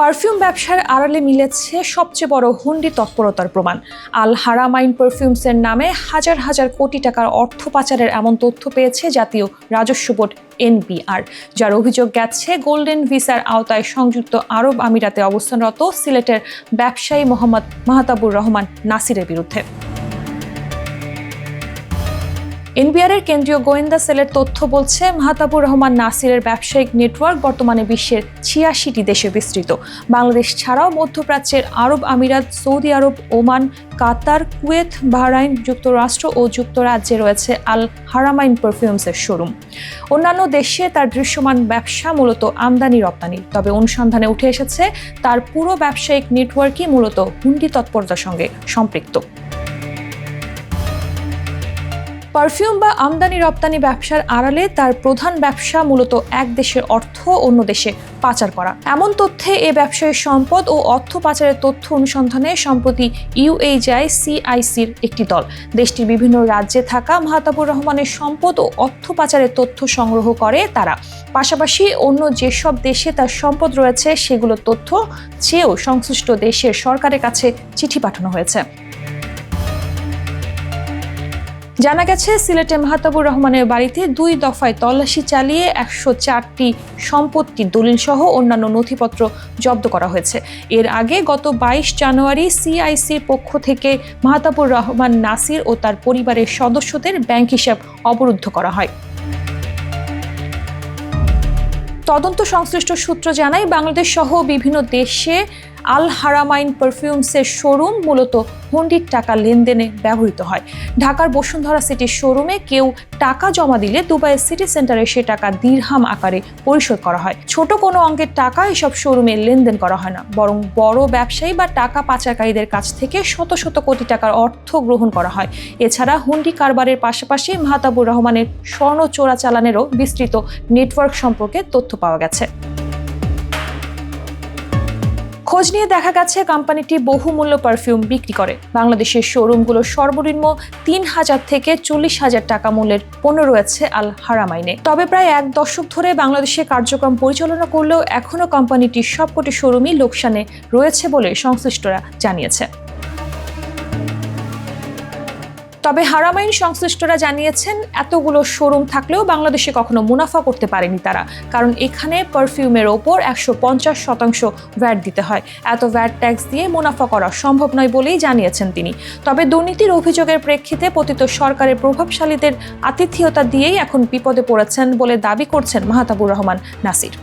Perfume ব্যবসার আড়ালে মিলেছে সবচেয়ে বড় হুন্ডি তৎপরতার প্রমাণ। আল হারামাইন পারফিউমসের নামে হাজার হাজার কোটি টাকার অর্থ পাচারের এমন তথ্য পেয়েছে জাতীয় রাজস্ব বোর্ড NBR, যার অভিযোগ গেছে গোল্ডেন ভিসার আওতায় সংযুক্ত আরব আমিরাতে অবস্থানরত সিলেটের ব্যবসায়ী মোহাম্মদ মাহতাবুর রহমান নাসিরের বিরুদ্ধে। NBR এর কেন্দ্রীয় গোয়েন্দা সেলের তথ্য বলছে, মাহতাবুর রহমান নাসিরের ব্যবসায়িক নেটওয়ার্ক বর্তমানে বিশ্বের ৮৬টি দেশে বিস্তৃত। বাংলাদেশ ছাড়াও মধ্যপ্রাচ্যের আরব আমিরাত, সৌদি আরব, ওমান, কাতার, কুয়েত, বাহরাইন, যুক্তরাষ্ট্র ও যুক্তরাজ্যে রয়েছে আল হারামাইন পারফিউমসের শোরুম। অন্যান্য দেশে তার দৃশ্যমান ব্যবসা মূলত আমদানি রপ্তানি, তবে অনুসন্ধানে উঠে এসেছে তার পুরো ব্যবসায়িক নেটওয়ার্কই মূলত হুন্ডি তৎপরতার সঙ্গে সম্পৃক্ত। পারফিউম বা আমদানি রপ্তানি ব্যবসার আড়ালে তার প্রধান ব্যবসা মূলত এক দেশের অর্থ অন্য দেশে পাচার করা। এমন তথ্যে এ ব্যবসায়ী সম্পদ ও অর্থ পাচারের তথ্য অনুসন্ধানে সম্প্রতি UHICICর একটি দল দেশটির বিভিন্ন রাজ্যে থাকা মাহতাবুর রহমানের সম্পদ ও অর্থ পাচারের তথ্য সংগ্রহ করে তারা। পাশাপাশি অন্য যেসব দেশে তার সম্পদ রয়েছে সেগুলোর তথ্য চেয়েও সংশ্লিষ্ট দেশের সরকারের কাছে চিঠি পাঠানো হয়েছে। জানা গেছে, সিলেটে মাহতাবুর রহমানের বাড়িতে ২ দফায় তল্লাশি চালিয়ে ১০৪টি সম্পত্তির দলিল সহ অন্যান্য নথিপত্র জব্দ করা হয়েছে। এর আগে গত ২২ জানুয়ারি CICর পক্ষ থেকে মাহতাবুর রহমান নাসির ও তার পরিবারের সদস্যদের ব্যাংক হিসাব অবরুদ্ধ করা হয়। তদন্ত সংশ্লিষ্ট সূত্র জানায়, বাংলাদেশ সহ বিভিন্ন দেশে আল হারামাইন পারফিউমসের শোরুম মূলত হুন্ডির টাকা লেনদেনে ব্যবহৃত হয়। ঢাকার বসুন্ধরা সিটির শোরুমে কেউ টাকা জমা দিলে দুবাইয়ের সিটি সেন্টারে সে টাকা দিরহাম আকারে পরিশোধ করা হয়। ছোট কোনো অঙ্কের টাকা এসব শোরুমে লেনদেন করা হয় না, বরং বড় ব্যবসায়ী বা টাকা পাচারকারীদের কাছ থেকে শত শত কোটি টাকার অর্থ গ্রহণ করা হয়। এছাড়া হুন্ডি কারবারের পাশাপাশি মাহতাবুর রহমানের স্বর্ণ চোরাচালানেরও বিস্তৃত নেটওয়ার্ক সম্পর্কে তথ্য পাওয়া গেছে। খোঁজ নিয়ে দেখা গেছে, কোম্পানিটি বহুমূল্য পারফিউম বিক্রি করে। বাংলাদেশের শোরুমগুলোর সর্বনিম্ন ৩,০০০ থেকে ৪০,০০০ টাকা মূল্যের পণ্য রয়েছে আল হারামাইনে। তবে প্রায় ১ দশক ধরে বাংলাদেশে কার্যক্রম পরিচালনা করলেও এখনও কোম্পানিটির সবকটি শোরুমই লোকসানে রয়েছে বলে সংশ্লিষ্টরা জানিয়েছে। তবে হারামাইন সংশ্লিষ্টরা জানিয়েছেন, এতগুলো শোরুম থাকলেও বাংলাদেশে কখনো মুনাফা করতে পারেনি তারা, কারণ এখানে পারফিউমের ওপর ১৫০% ভ্যাট দিতে হয়। এত ভ্যাট ট্যাক্স দিয়ে মুনাফা করা সম্ভব নয় বলেই জানিয়েছেন তিনি। তবে দুর্নীতির অভিযোগের প্রেক্ষিতে পতিত সরকারের প্রভাবশালীদের আতিথেয়তা দিয়েই এখন বিপদে পড়েছেন বলে দাবি করছেন মাহতাবুর রহমান নাসির।